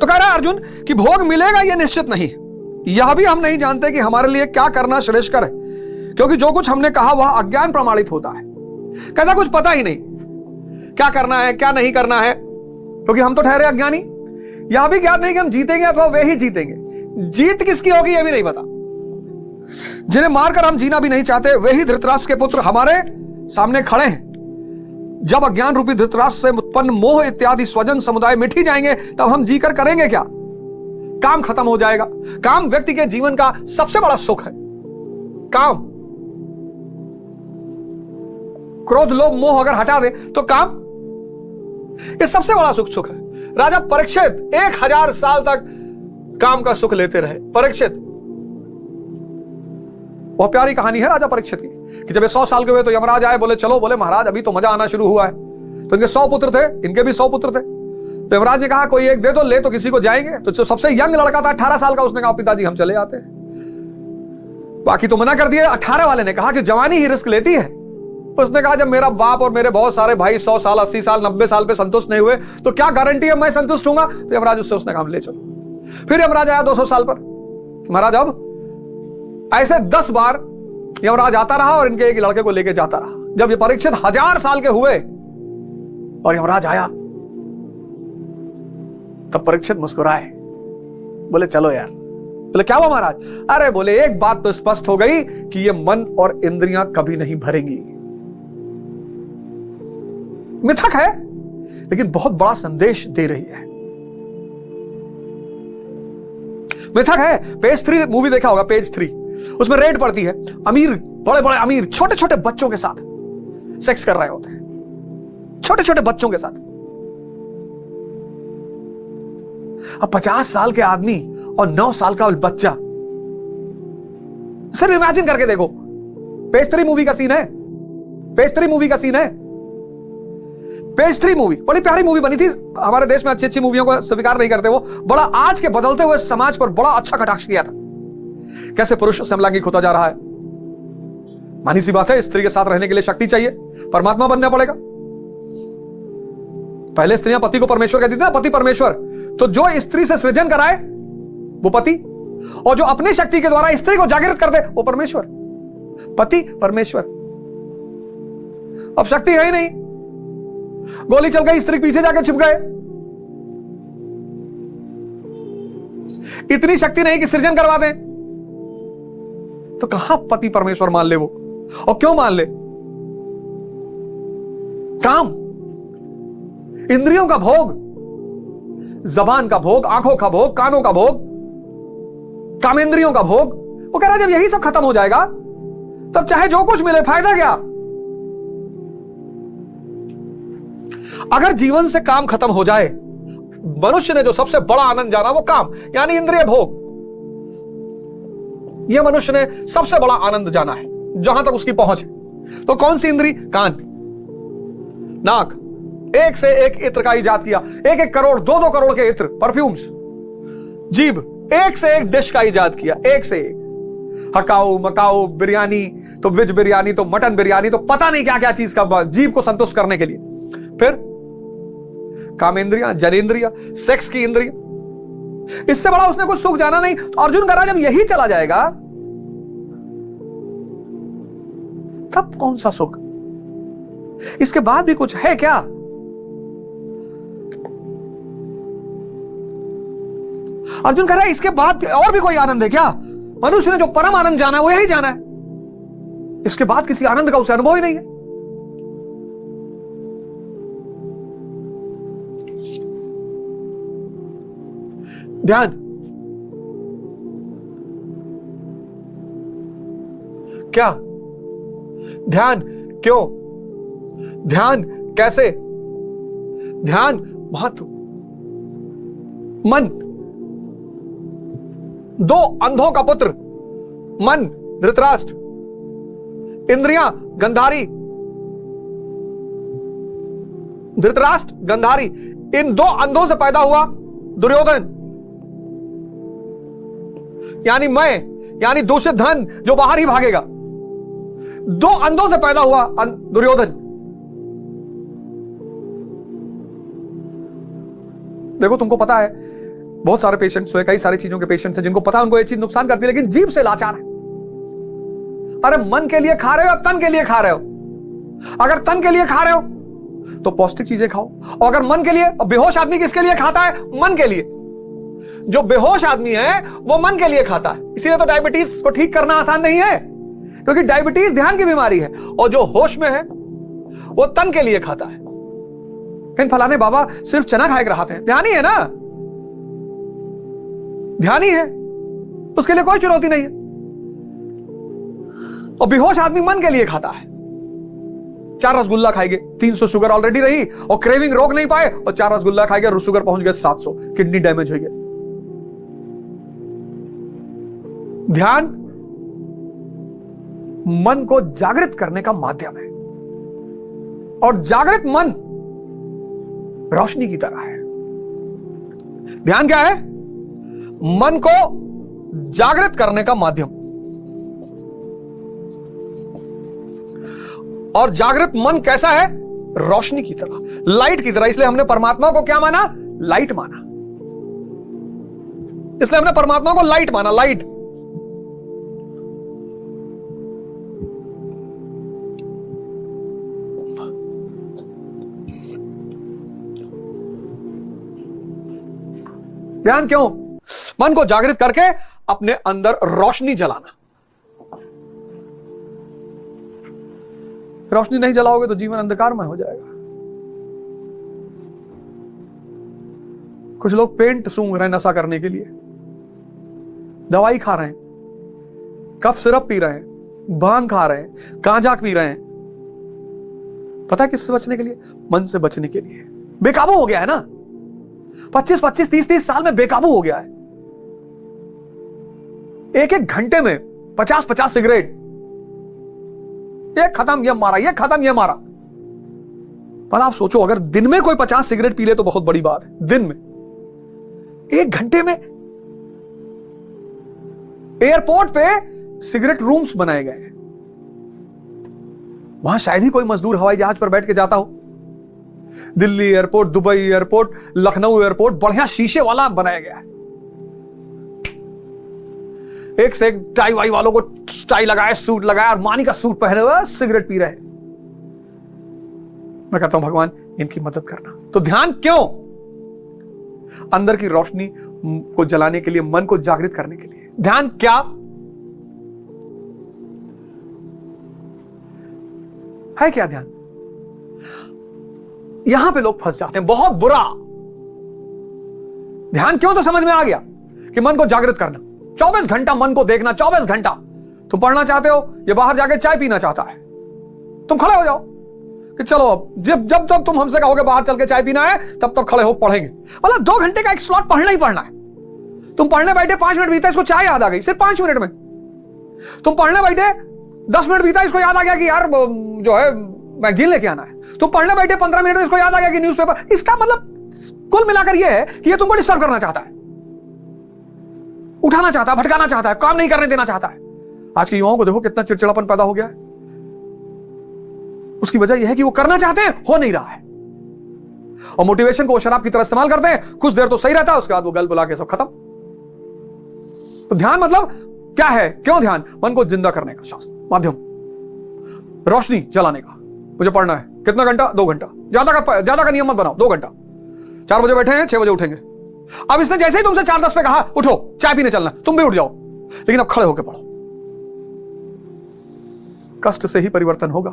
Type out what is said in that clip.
तो कह रहा है अर्जुन कि भोग मिलेगा यह निश्चित नहीं, यह भी हम नहीं जानते कि हमारे लिए क्या करना श्रेष्ठकर है, क्योंकि जो कुछ हमने कहा वह अज्ञान प्रमाणित होता है। कहता कुछ पता ही नहीं क्या करना है क्या नहीं करना है, क्योंकि हम तो ठहरे अज्ञानी। यह भी ज्ञात नहीं कि हम जीतेंगे अथवा वे ही जीतेंगे। जीत किसकी होगी यह भी नहीं पता। जिन्हें मारकर हम जीना भी नहीं चाहते वे ही धृतराष्ट्र के पुत्र हमारे सामने खड़े हैं। जब अज्ञान रूपी धृतराष्ट्र से उत्पन्न मोह इत्यादि स्वजन समुदाय मिट ही जाएंगे तब हम जीकर करेंगे क्या? काम खत्म हो जाएगा। काम व्यक्ति के जीवन का सबसे बड़ा सुख है। काम, क्रोध लोभ मोह अगर हटा दे तो काम, ये सबसे बड़ा सुख है। राजा परीक्षित 1000 साल तक काम का सुख लेते रहे। परीक्षित, बहुत प्यारी कहानी है राजा परीक्षित की, कि जब ये 100 साल के हुए तो यमराज आए, बोले चलो, बोले महाराज अभी तो मजा आना शुरू हुआ है। तो इनके 100 पुत्र थे, इनके भी 100 पुत्र थे। तो यमराज ने कहा कोई एक दे दो, ले तो किसी को जाएंगे। तो जो सबसे यंग लड़का था 18 साल का, उसने कहा पिताजी हम चले आते हैं। बाकी तो मना कर दिए। 18 वाले ने कहा कि जवानी ही रिस्क लेती है। उसने कहा जब मेरा बाप और मेरे बहुत सारे भाई 100 साल 80 साल 90 साल पे संतुष्ट नहीं हुए तो क्या गारंटी है मैं संतुष्ट हूंगा? तो यमराज उसने कहा ले चलो। फिर यमराज आया 200 साल पर। महाराज अब ऐसे 10 बार यमराज आता रहा और इनके एक लड़के को लेके जाता रहा। जब ये परीक्षित 1000 साल के हुए और यमराज आया तब परीक्षित मुस्कुराए, बोले चलो यार। बोले क्या हुआ महाराज? अरे बोले एक बात तो स्पष्ट हो गई कि ये मन और इंद्रियां कभी नहीं भरेंगी। मिथक है लेकिन बहुत बड़ा संदेश दे रही है। मिथक है। पेज 3 मूवी देखा होगा, पेज 3, उसमें रेड पड़ती है। अमीर, बड़े बड़े अमीर छोटे छोटे बच्चों के साथ सेक्स कर रहे होते हैं, छोटे छोटे बच्चों के साथ। अब 50 साल के आदमी और 9 साल का बच्चा, सिर्फ इमेजिन करके देखो। पेज 3 मूवी का सीन है। पेज 3 मूवी का सीन है। पेज 3 मूवी बड़ी प्यारी मूवी बनी थी। हमारे देश में अच्छी अच्छी मूवियों को स्वीकार नहीं करते। वो बड़ा आज के बदलते हुए समाज पर बड़ा अच्छा कटाक्ष किया था। कैसे पुरुष समलैंगिक होता जा रहा है। मानी सी बात है, स्त्री के साथ रहने के लिए शक्ति चाहिए, परमात्मा बनना पड़ेगा। पहले स्त्रियां पति को परमेश्वर कहती थी ना, पति परमेश्वर। तो जो स्त्री से सृजन कराए वो पति, और जो अपनी शक्ति के द्वारा स्त्री को जागृत कर दे वो परमेश्वर। पति परमेश्वर। अब शक्ति है ही नहीं, गोली चल गई, स्त्री के पीछे जाकर छिप गए। इतनी शक्ति नहीं कि सृजन करवा दें, तो कहां पति परमेश्वर मान ले वो? और क्यों मान ले? काम, इंद्रियों का भोग, जबान का भोग, आंखों का भोग, कानों का भोग, कामेंद्रियों का भोग। वो कह रहा है जब यही सब खत्म हो जाएगा तब चाहे जो कुछ मिले फायदा क्या? अगर जीवन से काम खत्म हो जाए, मनुष्य ने जो सबसे बड़ा आनंद जाना वो काम यानी इंद्रिय भोग, यह मनुष्य ने सबसे बड़ा आनंद जाना है जहां तक उसकी पहुंच है। तो कौन सी इंद्री? कान, नाक, एक से एक इत्र का इजाद किया, 1-1 करोड़ 2-2 करोड़ के इत्र, परफ्यूम्स। जीभ, एक से एक डिश का इजाद किया, एक से एक। हकाऊ मकाऊ बिरयानी, तो वेज बिरयानी, तो मटन बिरयानी, तो पता नहीं क्या क्या चीज का जीभ को संतुष्ट करने के लिए। फिर कामेंद्रियां, जनेंद्रियां, सेक्स की इंद्रियां। इससे बड़ा उसने कुछ सुख जाना नहीं। तो अर्जुन कह रहा जब यही चला जाएगा तब कौन सा सुख? इसके बाद भी कुछ है क्या? अर्जुन कह रहा है इसके बाद और भी कोई आनंद है क्या? मनुष्य ने जो परम आनंद जाना है वो यही जाना है। इसके बाद किसी आनंद का उसे अनुभव ही नहीं है। ध्यान, क्या ध्यान? क्यों ध्यान? कैसे ध्यान? महत्व। मन, 2 अंधों का पुत्र मन, धृतराष्ट्र। इंद्रियां, गंधारी, धृतराष्ट्र, गंधारी। इन 2 अंधों से पैदा हुआ दुर्योधन, यानी मैं, यानी दूषित धन जो बाहर ही भागेगा। 2 अंधों से पैदा हुआ दुर्योधन। देखो तुमको पता है बहुत सारे पेशेंट्स हुए, कई सारी चीजों के पेशेंट्स हैं जिनको पता है उनको ये चीज नुकसान करती है, लेकिन जीभ से लाचार है। अरे मन के लिए खा रहे हो या तन के लिए खा रहे हो? अगर तन के लिए खा रहे हो तो पौष्टिक चीजें खाओ, और अगर मन के लिए, और बेहोश आदमी किसके लिए खाता है? मन के लिए। जो बेहोश आदमी है वो मन के लिए खाता है। इसीलिए तो डायबिटीज को ठीक करना आसान नहीं है, क्योंकि डायबिटीज ध्यान की बीमारी है, और जो होश में है वो तन के लिए खाता है। लेकिन फलाने बाबा सिर्फ चना खाए रहते हैं, ध्यान ही है ना, ध्यान ही है, उसके लिए कोई चुनौती नहीं है। और बेहोश आदमी मन के लिए खाता है। 4 रसगुल्ला खाएंगे, 300 शुगर ऑलरेडी रही और क्रेविंग रोक नहीं पाए, और 4 रसगुल्ला खाएंगे, शुगर पहुंच गए 700, किडनी डैमेज हो गया। ध्यान मन को जागृत करने का माध्यम है, और जागृत मन रोशनी की तरह है। ध्यान क्या है? मन को जागृत करने का माध्यम, और जागृत मन कैसा है? रोशनी की तरह, लाइट की तरह। इसलिए हमने परमात्मा को क्या माना? लाइट माना। इसलिए हमने परमात्मा को लाइट माना, लाइट। ध्यान क्यों? मन को जागृत करके अपने अंदर रोशनी जलाना। रोशनी नहीं जलाओगे तो जीवन अंधकारमय हो जाएगा। कुछ लोग पेंट सूंघ रहे हैं नशा करने के लिए, दवाई खा रहे हैं, कफ सिरप पी रहे हैं, भांग खा रहे हैं, गांजा पी रहे हैं। पता है किससे बचने के लिए? मन से बचने के लिए। बेकाबू हो गया है ना, 25-25, 30-30 साल में बेकाबू हो गया है। एक घंटे में 50-50 सिगरेट, ये खत्म, ये मारा, ये खत्म, ये मारा। पर आप सोचो, अगर दिन में कोई 50 सिगरेट पी ले तो बहुत बड़ी बात है। दिन में, 1 घंटे में। एयरपोर्ट पे सिगरेट रूम्स बनाए गए हैं, वहां शायद ही कोई मजदूर हवाई जहाज पर बैठ के जाता हो। Delhi airport, Dubai airport, Lucknow airport बढ़िया शीशे वाला बनाया गया है। एक से एक टाई वाई वालों को टाई लगाया, सूट लगाया, और मानी का सूट पहने हुए सिगरेट पी रहे हैं। मैं कहता हूं भगवान इनकी मदद करना। तो ध्यान क्यों? अंदर की रोशनी को जलाने के लिए, मन को जागृत करने के लिए। ध्यान क्या है? क्या ध्यान? यहां पे लोग फंस जाते हैं, बहुत बुरा। ध्यान क्यों तो समझ में आ गया कि मन को जागृत करना, 24 घंटा मन को देखना। 24 घंटा तुम पढ़ना चाहते हो, ये बाहर जाके चाय पीना चाहता है, तुम खड़े हो जाओ कि चलो अब जब तब तुम हमसे कहोगे बाहर चल के चाय पीना है, तब तब खड़े हो पढ़ेंगे। मतलब 2 घंटे का एक स्लॉट पढ़ना ही पढ़ना है। तुम पढ़ने बैठे, 5 मिनट बीता, इसको चाय याद आ गई, सिर्फ 5 मिनट में। तुम पढ़ने बैठे, 10 मिनट बीता, इसको याद आ गया कि यार जो है मैगजीन लेके आना है। तुम पढ़ने बैठे, 15 मिनट में इसको याद आ गया कि न्यूज़पेपर। इसका मतलब कुल मिलाकर यह है कि ये तुमको डिस्टर्ब करना चाहता है, उठाना चाहता है, भटकाना चाहता है, काम नहीं करने देना चाहता है। आज के युवाओं को देखो कितना चिड़चिड़ापन पैदा हो गया है। उसकी वजह यह है कि वो करना चाहते हैं, हो नहीं रहा है, और मोटिवेशन को वो शराब की तरह इस्तेमाल करते हैं। कुछ देर तो सही रहता है, उसके बाद वो गल बुला के सब खत्म। तो ध्यान मतलब क्या है? क्यों ध्यान? मन को जिंदा करने का शास्त्र, माध्यम, रोशनी जलाने का। मुझे पढ़ना है, कितना घंटा? 2 घंटा। ज्यादा का नियम मत बनाओ, 2 घंटा। 4 बजे बैठे हैं, 6 बजे उठेंगे। अब इसने जैसे ही तुमसे 4:10 पे कहा उठो चाय पीने चलना, तुम भी उठ जाओ, लेकिन अब खड़े होकर पढ़ो। कष्ट से ही परिवर्तन होगा।